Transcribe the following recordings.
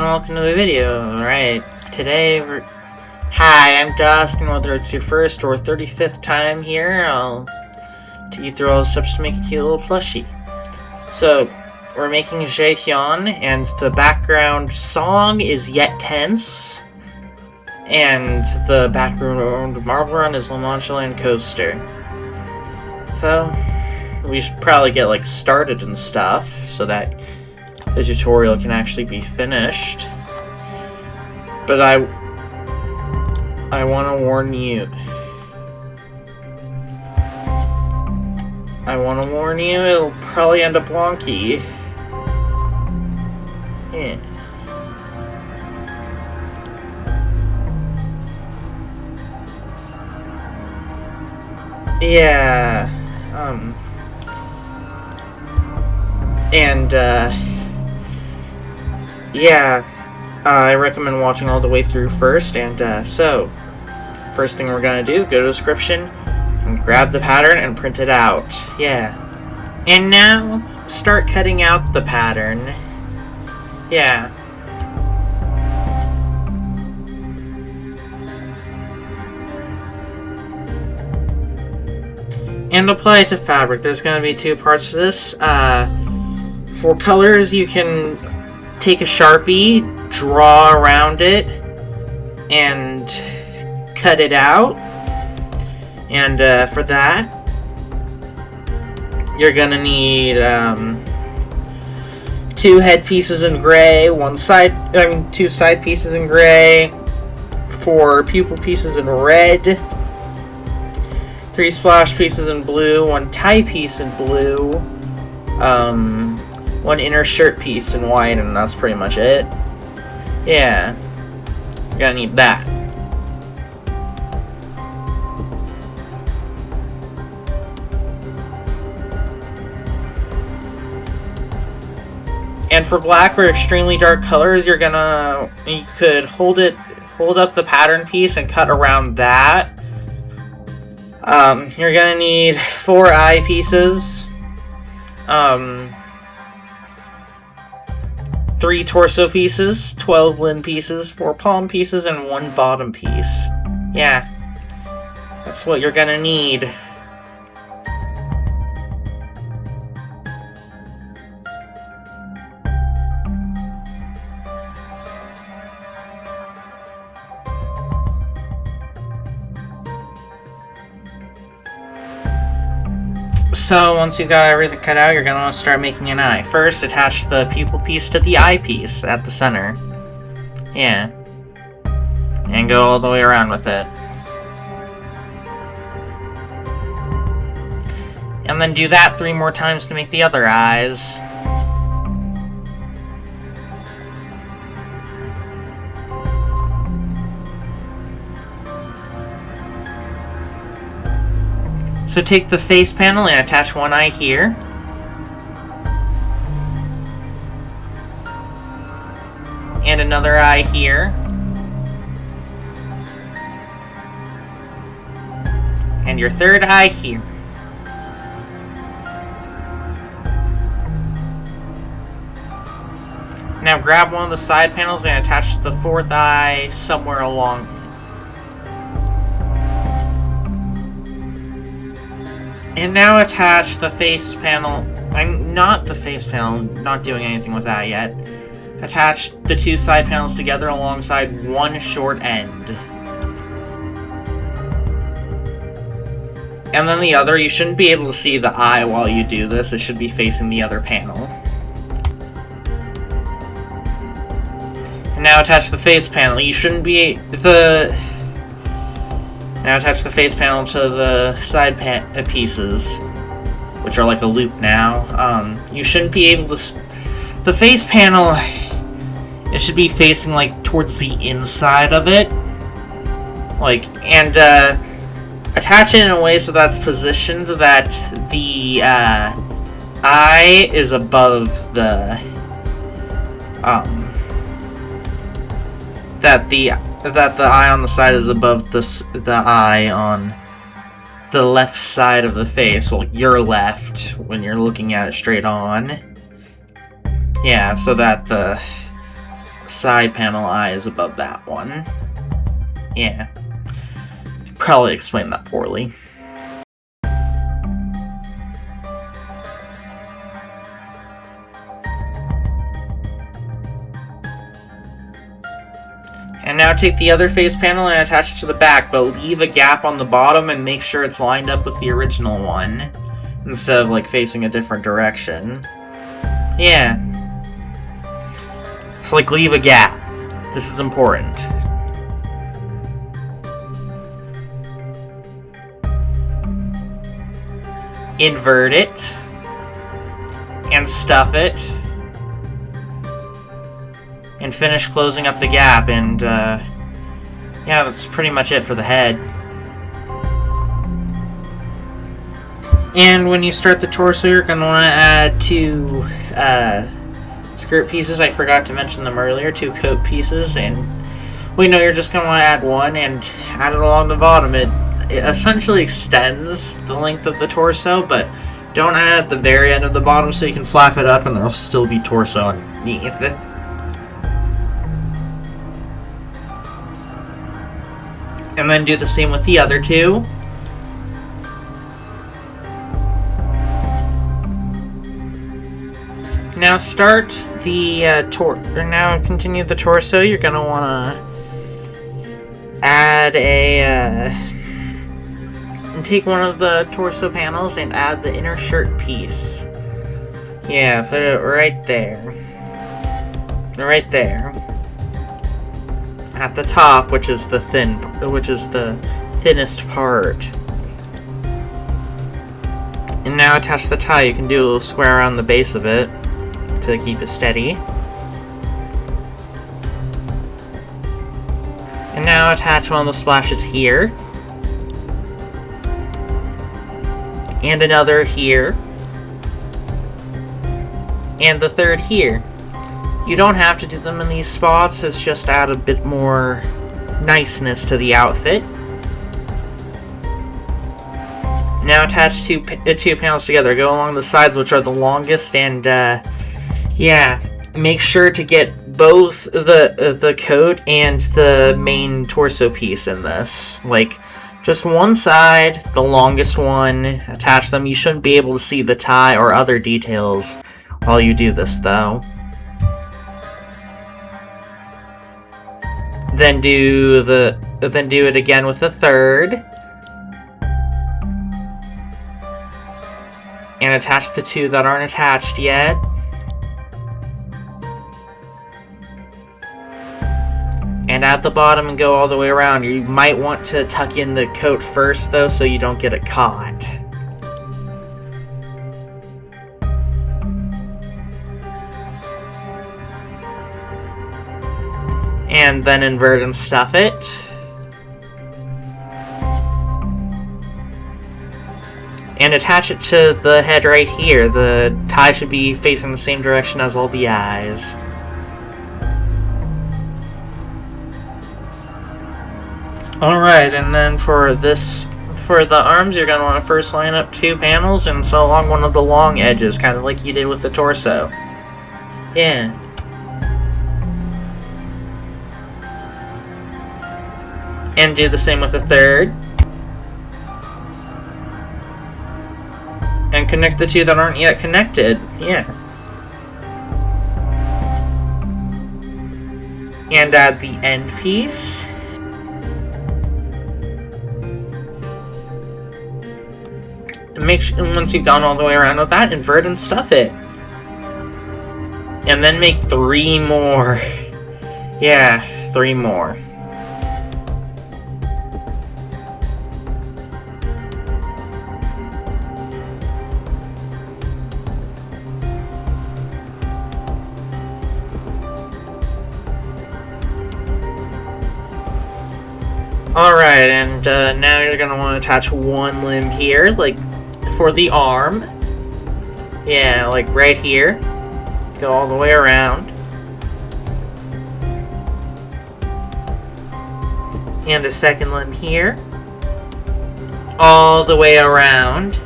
welcome to the video. Alright, today Hi, I'm Dusk, and whether it's your first or 35th time here, I'll take you through all the steps to make a cute little plushie. So, we're making Jae Heon, and the background song is Yet Tense, and the background marble run is La Mancha Land Coaster. So, we should probably get started and stuff, so that the tutorial can actually be finished. But I want to warn you. It'll probably end up wonky. Yeah. Yeah. Yeah, I recommend watching all the way through first, and so, first thing we're gonna do, go to the description, and grab the pattern and print it out. Yeah. And now, start cutting out the pattern. Yeah. And apply it to fabric. There's gonna be two parts to this. For colors, you can take a Sharpie, draw around it, and cut it out. And for that, you're gonna need two head pieces in gray, two side pieces in gray, 4 pupil pieces in red, 3 splash pieces in blue, 1 tie piece in blue, 1 inner shirt piece in white, and that's pretty much it. Yeah. You're gonna need that. And for black or extremely dark colors, you could hold up the pattern piece and cut around that. You're gonna need 4 eye pieces, 3 torso pieces, 12 limb pieces, 4 palm pieces, and 1 bottom piece. Yeah, that's what you're gonna need. So, once you've got everything cut out, you're going to want to start making an eye. First, attach the pupil piece to the eye piece at the center. Yeah. And go all the way around with it. And then do that 3 more times to make the other eyes. So take the face panel and attach 1 eye here. And another eye here. And your 3rd eye here. Now grab one of the side panels and attach the 4th eye somewhere along. And now attach the face panel. Not doing anything with that yet. Attach the 2 side panels together alongside 1 short end. And then the other, you shouldn't be able to see the eye while you do this. It should be facing the other panel. And now attach the face panel. Now attach the face panel to the side pieces, which are like a loop now. You shouldn't be able to... The face panel, it should be facing towards the inside of it. Attach it in a way so that's positioned that the eye is above the... that the eye on the side is above the eye on the left side of the face. Well, your left, when you're looking at it straight on. Yeah, so that the side panel eye is above that one. Yeah. Probably explained that poorly. And now take the other face panel and attach it to the back, but leave a gap on the bottom and make sure it's lined up with the original one, instead of, like, facing a different direction. Yeah. So, like, leave a gap. This is important. Invert it. And stuff it. And finish closing up the gap, and, yeah, that's pretty much it for the head. And when you start the torso, you're going to want to add 2, skirt pieces. I forgot to mention them earlier, 2 coat pieces, and, well, you're just going to want to add 1, and add it along the bottom. It essentially extends the length of the torso, but don't add it at the very end of the bottom so you can flap it up, and there'll still be torso underneath it. And then do the same with the other 2. Now start the now continue the torso. You're gonna wanna add and take one of the torso panels and add the inner shirt piece. Yeah, put it right there. Right there. At the top, which is the thinnest part. And now attach the tie. You can do a little square around the base of it to keep it steady. And now attach one of the splashes here. And another here. And the third here. You don't have to do them in these spots, it's just add a bit more niceness to the outfit. Now attach the 2 panels together. Go along the sides, which are the longest, and yeah, make sure to get both the coat and the main torso piece in this. Like, just one side, the longest one, attach them. You shouldn't be able to see the tie or other details while you do this, though. Then do it again with the third. And attach the 2 that aren't attached yet. And at the bottom and go all the way around. You might want to tuck in the coat first, though, so you don't get it caught. And then invert and stuff it. And attach it to the head right here. The tie should be facing the same direction as all the eyes. Alright, and then for the arms, you're going to want to first line up 2 panels and sew along one of the long edges, kind of like you did with the torso. Yeah. And do the same with the third. And connect the 2 that aren't yet connected. Yeah. And add the end piece. And make sure, once you've gone all the way around with that, invert and stuff it. And then make 3 more. Yeah, 3 more. Alright, and now you're going to want to attach 1 limb here, like for the arm. Yeah, like right here. Go all the way around. And a second limb here. All the way around.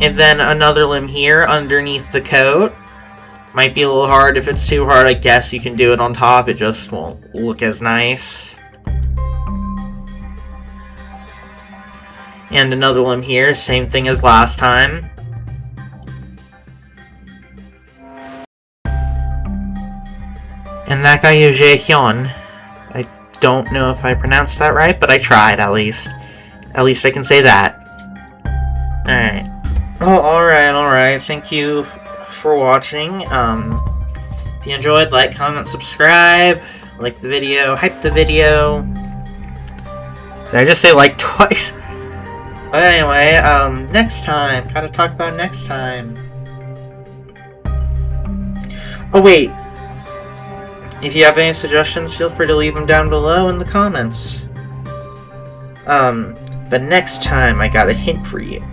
And then another limb here underneath the coat. Might be a little hard. If it's too hard, I guess you can do it on top. It just won't look as nice. And another limb here, same thing as last time. And that guy is Jae Heon. I don't know if I pronounced that right, but I tried at least. At least I can say that. Alright. Oh, alright. Thank you for watching. If you enjoyed, like, comment, subscribe, like the video, hype the video. Did I just say like twice? But anyway, next time. Gotta talk about next time. Oh, wait. If you have any suggestions, feel free to leave them down below in the comments. But next time, I got a hint for you.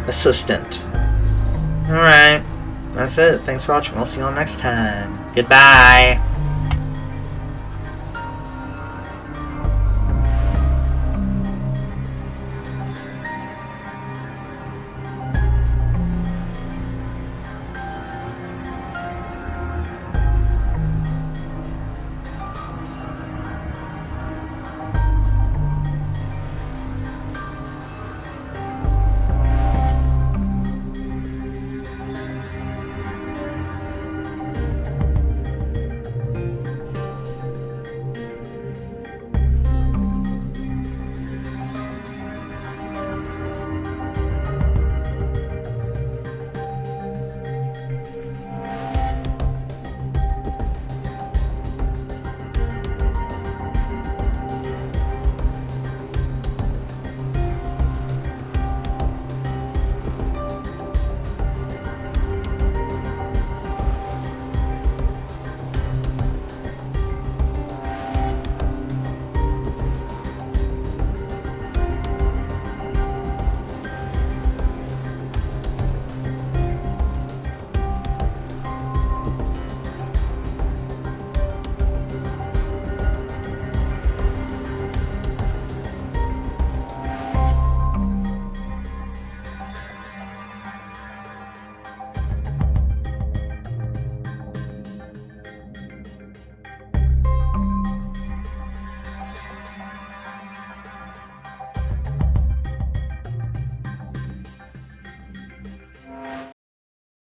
Assistant. Alright. That's it. Thanks for watching. We'll see you all next time. Goodbye.